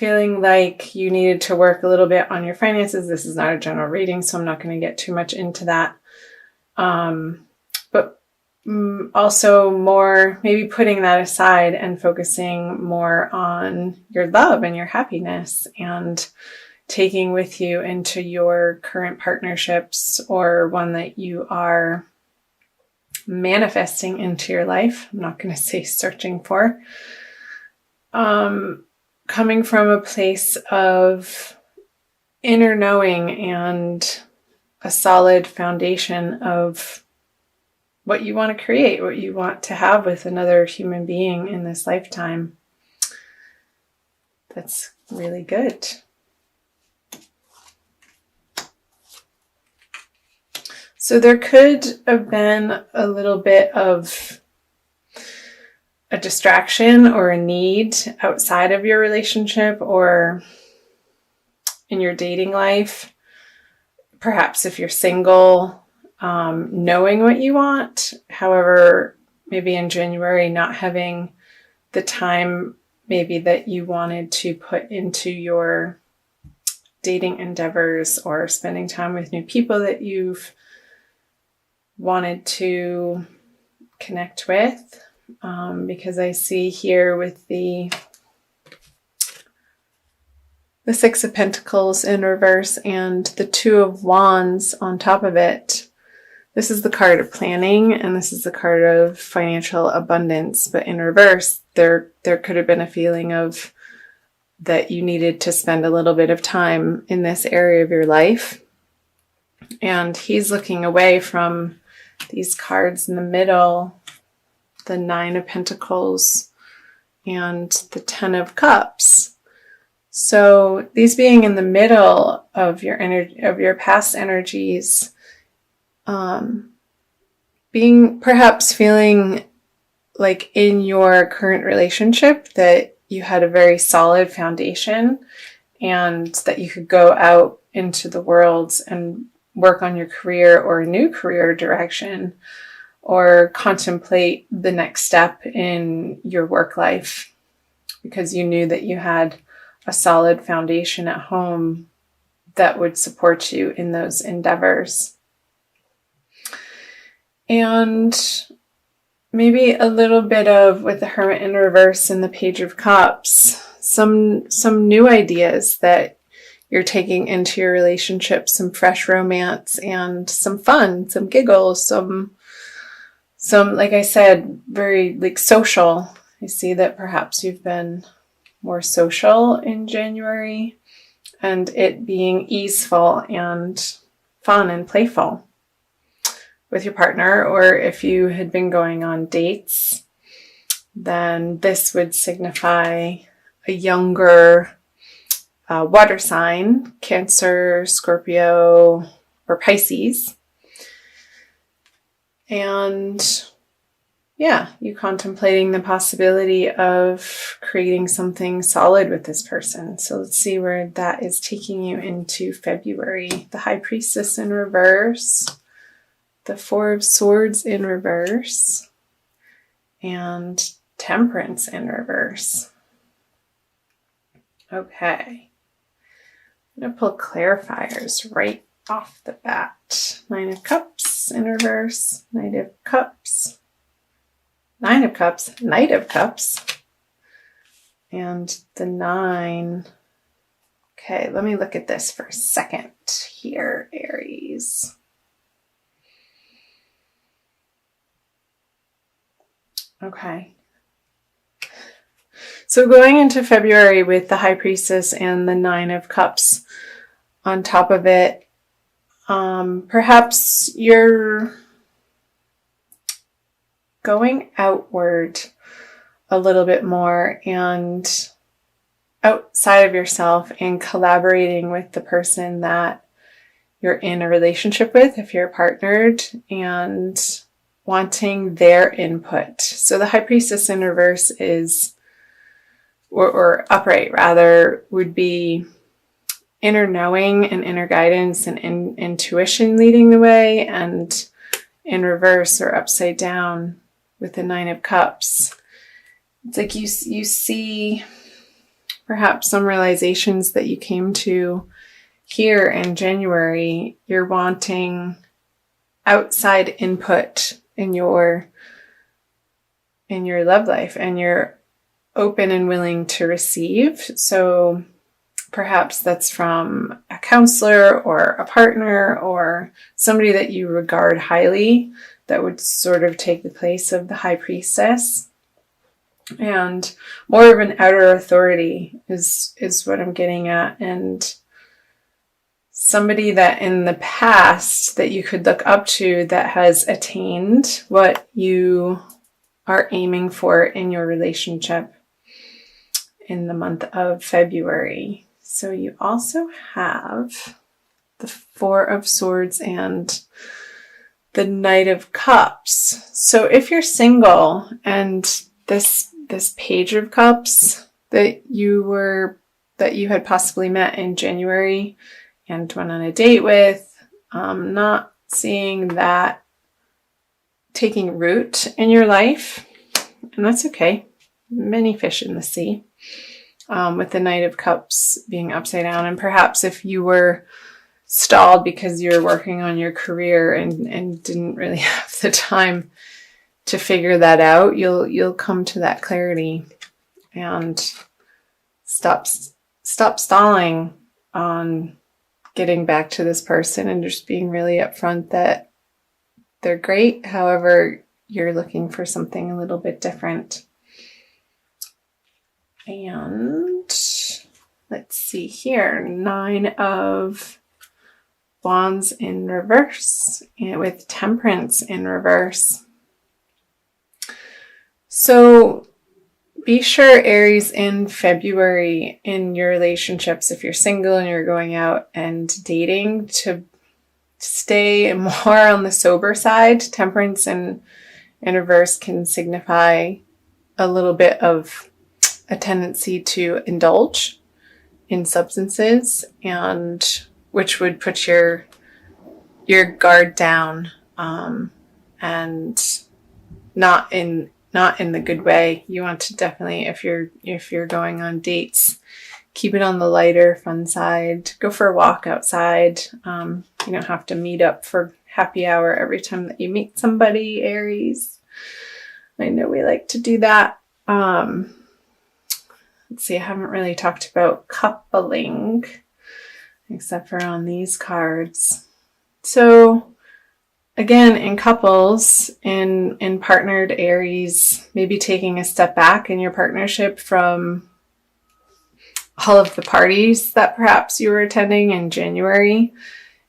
feeling like you needed to work a little bit on your finances. This is not a general reading, so I'm not going to get too much into that. But also more maybe putting that aside and focusing more on your love and your happiness, and taking with you into your current partnerships or one that you are manifesting into your life. I'm not going to say searching for. Coming from a place of inner knowing and a solid foundation of what you want to create, what you want to have with another human being in this lifetime. That's really good. So there could have been a little bit of a distraction or a need outside of your relationship or in your dating life. Perhaps if you're single, knowing what you want. However, maybe in January, not having the time maybe that you wanted to put into your dating endeavors or spending time with new people that you've wanted to connect with. Because I see here with the Six of Pentacles in reverse and the Two of Wands on top of it. This is the card of planning, and this is the card of financial abundance. But in reverse, there could have been a feeling of that you needed to spend a little bit of time in this area of your life. And he's looking away from these cards in the middle, the Nine of Pentacles and the Ten of Cups. So these being in the middle of your energy, of your past energies, being perhaps feeling like in your current relationship that you had a very solid foundation and that you could go out into the world and work on your career or a new career direction, or contemplate the next step in your work life because you knew that you had a solid foundation at home that would support you in those endeavors. And maybe a little bit of, with the Hermit in reverse and the Page of Cups, some new ideas that you're taking into your relationship, some fresh romance and some fun, some giggles, some, like I said, very like social. I see that perhaps you've been more social in January, and it being easeful and fun and playful with your partner. Or if you had been going on dates, then this would signify a younger water sign, Cancer, Scorpio, or Pisces. And yeah, you contemplating the possibility of creating something solid with this person. So let's see where that is taking you into February. The High Priestess in reverse, the Four of Swords in reverse, and Temperance in reverse. Okay. I'm going to pull clarifiers right off the bat. Nine of Cups in reverse, Knight of Cups, Nine of Cups, Knight of Cups, and the Nine. Okay, let me look at this for a second here, Aries. Okay. So going into February with the High Priestess and the Nine of Cups on top of it, perhaps you're going outward a little bit more and outside of yourself and collaborating with the person that you're in a relationship with, if you're partnered, and wanting their input. So the High Priestess in reverse is, or upright rather, would be inner knowing and inner guidance and intuition leading the way. And in reverse or upside down with the Nine of Cups, it's like you see perhaps some realizations that you came to here in January. You're wanting outside input in your love life, and you're open and willing to receive. So perhaps that's from a counselor or a partner or somebody that you regard highly that would sort of take the place of the high priestess. And more of an outer authority is what I'm getting at. And somebody that in the past that you could look up to that has attained what you are aiming for in your relationship in the month of February. So you also have the Four of Swords and the Knight of Cups. So if you're single and this Page of Cups that you had possibly met in January and went on a date with, not seeing that taking root in your life, and that's okay. Many fish in the sea. With the Knight of Cups being upside down, and perhaps if you were stalled because you're working on your career and didn't really have the time to figure that out, you'll come to that clarity and stop stalling on getting back to this person and just being really upfront that they're great. However, you're looking for something a little bit different. And let's see here, 9 of Wands in reverse, and with Temperance in reverse. So be sure, Aries, in February in your relationships, if you're single and you're going out and dating, to stay more on the sober side. Temperance in reverse can signify a little bit of a tendency to indulge in substances, and which would put your guard down, and not in the good way. You want to definitely, if you're going on dates, keep it on the lighter, fun side. Go for a walk outside. You don't have to meet up for happy hour every time that you meet somebody, Aries. I know we like to do that. Let's see, I haven't really talked about coupling except for on these cards. So again, in couples, in partnered Aries, maybe taking a step back in your partnership from all of the parties that perhaps you were attending in January,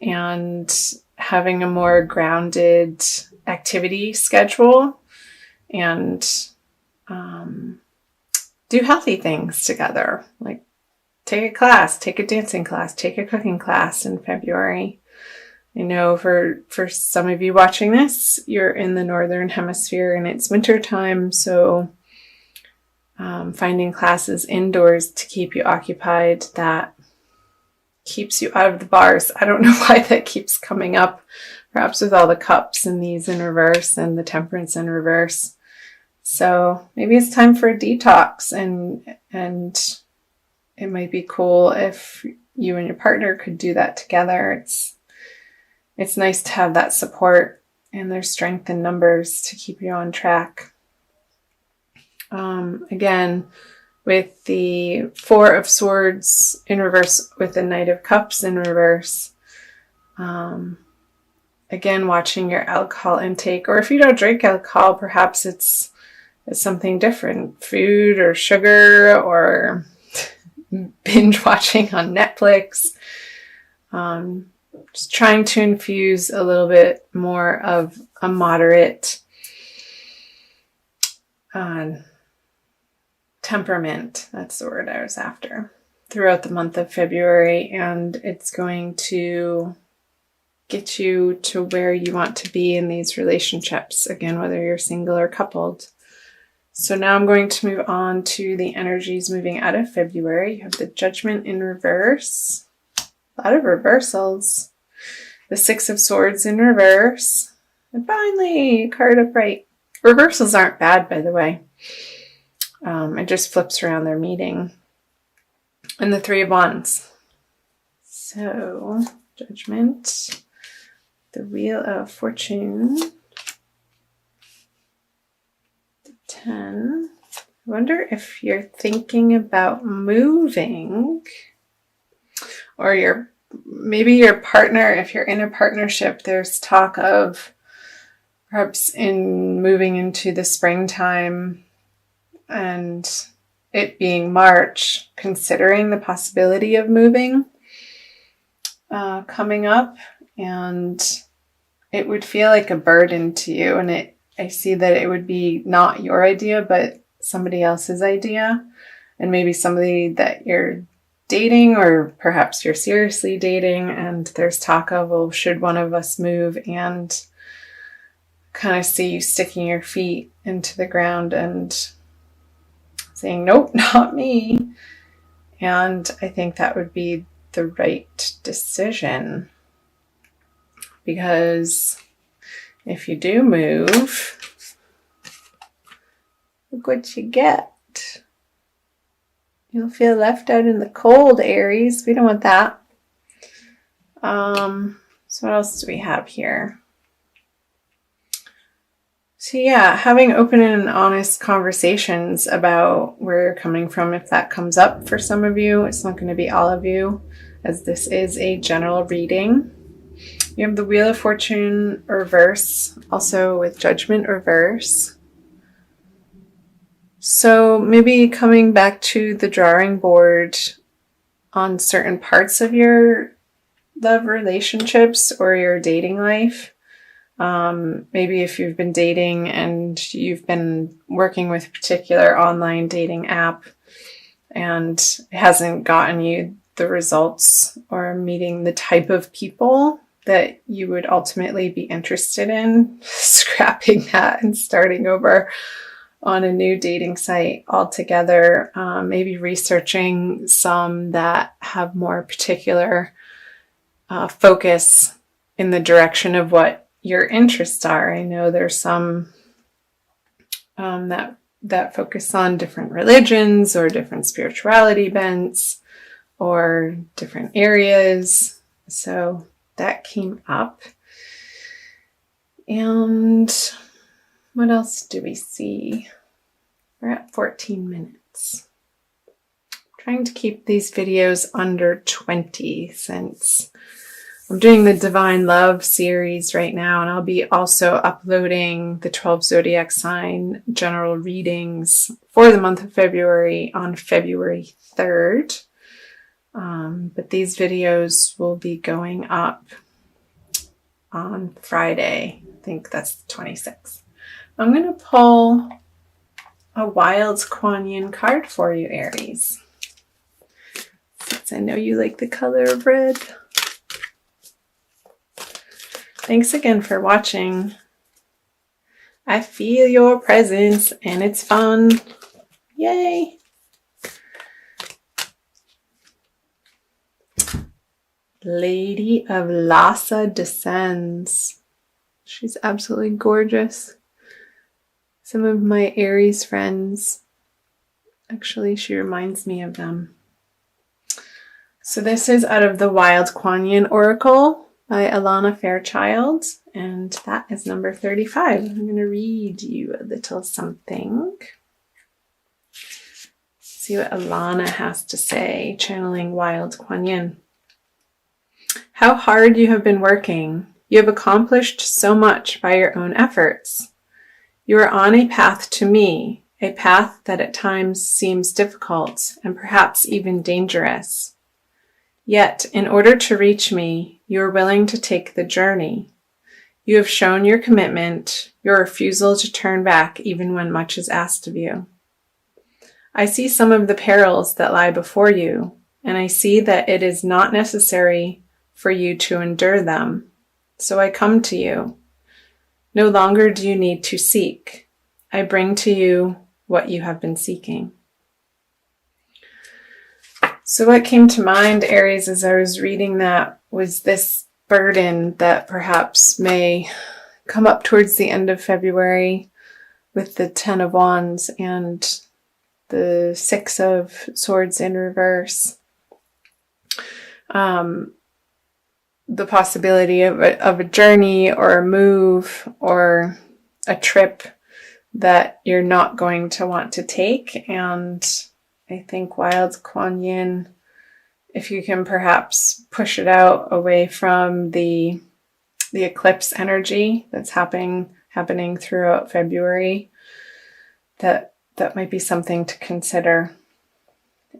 and having a more grounded activity schedule, and do healthy things together, like take a class, take a dancing class, take a cooking class in February. I know for some of you watching this, you're in the Northern Hemisphere and it's winter time, so finding classes indoors to keep you occupied, that keeps you out of the bars. I don't know why that keeps coming up, perhaps with all the cups and these in reverse and the Temperance in reverse. So maybe it's time for a detox, and it might be cool if you and your partner could do that together. It's nice to have that support, and there's strength in numbers to keep you on track. Again, with the Four of Swords in reverse, with the Knight of Cups in reverse. Again, watching your alcohol intake, or if you don't drink alcohol, perhaps it's something different, food or sugar or binge watching on Netflix. Just trying to infuse a little bit more of a moderate temperament, that's the word I was after, throughout the month of February, and it's going to get you to where you want to be in these relationships, again, whether you're single or coupled. So now I'm going to move on to the energies moving out of February. You have the Judgment in reverse. A lot of reversals. The Six of Swords in reverse. And finally, card upright. Reversals aren't bad, by the way. It just flips around their meaning. and the Three of Wands. So, Judgment, the Wheel of Fortune, the 10. I wonder if you're thinking about moving, or maybe your partner, if you're in a partnership, there's talk of perhaps in moving into the springtime and it being March, considering the possibility of moving coming up, and it would feel like a burden to you, and I see that it would be not your idea but somebody else's idea, and maybe somebody that you're dating, or perhaps you're seriously dating, and there's talk of, well, should one of us move, and kind of see you sticking your feet into the ground and saying, nope, not me. And I think that would be the right decision, because if you do move, look what you get. You'll feel left out in the cold, Aries. We don't want that. So what else do we have here? So yeah, having open and honest conversations about where you're coming from, if that comes up for some of you. It's not going to be all of you, as this is a general reading. You have the Wheel of Fortune reverse, also with Judgment reverse. So maybe coming back to the drawing board on certain parts of your love relationships or your dating life. Maybe if you've been dating and you've been working with a particular online dating app and it hasn't gotten you the results or meeting the type of people that you would ultimately be interested in, scrapping that and starting over on a new dating site altogether. Maybe researching some that have more particular focus in the direction of what your interests are. I know there's some that focus on different religions or different spirituality bents or different areas. So that came up. And what else do we see? We're at 14 minutes. I'm trying to keep these videos under 20 since I'm doing the Divine Love series right now, and I'll be also uploading the 12 zodiac sign general readings for the month of February on February 3rd. But these videos will be going up on Friday. I think that's the 26th. I'm going to pull a Wild Kuan Yin card for you, Aries, since I know you like the color of red. Thanks again for watching. I feel your presence and it's fun. Yay! Lady of Lhasa descends. She's absolutely gorgeous. Some of my Aries friends, actually, she reminds me of them. So this is out of the Wild Kuan Yin Oracle by Alana Fairchild, and that is number 35. I'm going to read you a little something. See what Alana has to say, channeling Wild Kuan Yin. How hard you have been working. You have accomplished so much by your own efforts. You are on a path to me, a path that at times seems difficult and perhaps even dangerous. Yet, in order to reach me, you are willing to take the journey. You have shown your commitment, your refusal to turn back even when much is asked of you. I see some of the perils that lie before you, and I see that it is not necessary for you to endure them. So I come to you. No longer do you need to seek. I bring to you what you have been seeking. So what came to mind, Aries, as I was reading that was this burden that perhaps may come up towards the end of February with the 10 of Wands and the 6 of Swords in reverse. the possibility of a journey or a move or a trip that you're not going to want to take. And I think Wild Kuan Yin, if you can perhaps push it out away from the eclipse energy that's happening throughout February, that might be something to consider.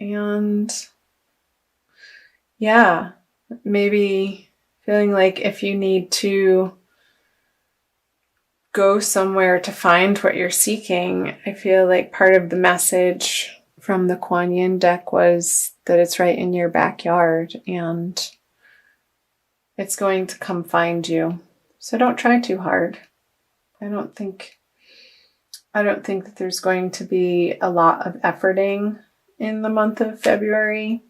And yeah, maybe feeling like if you need to go somewhere to find what you're seeking, I feel like part of the message from the Kuan Yin deck was that it's right in your backyard and it's going to come find you. So don't try too hard. I don't think that there's going to be a lot of efforting in the month of February.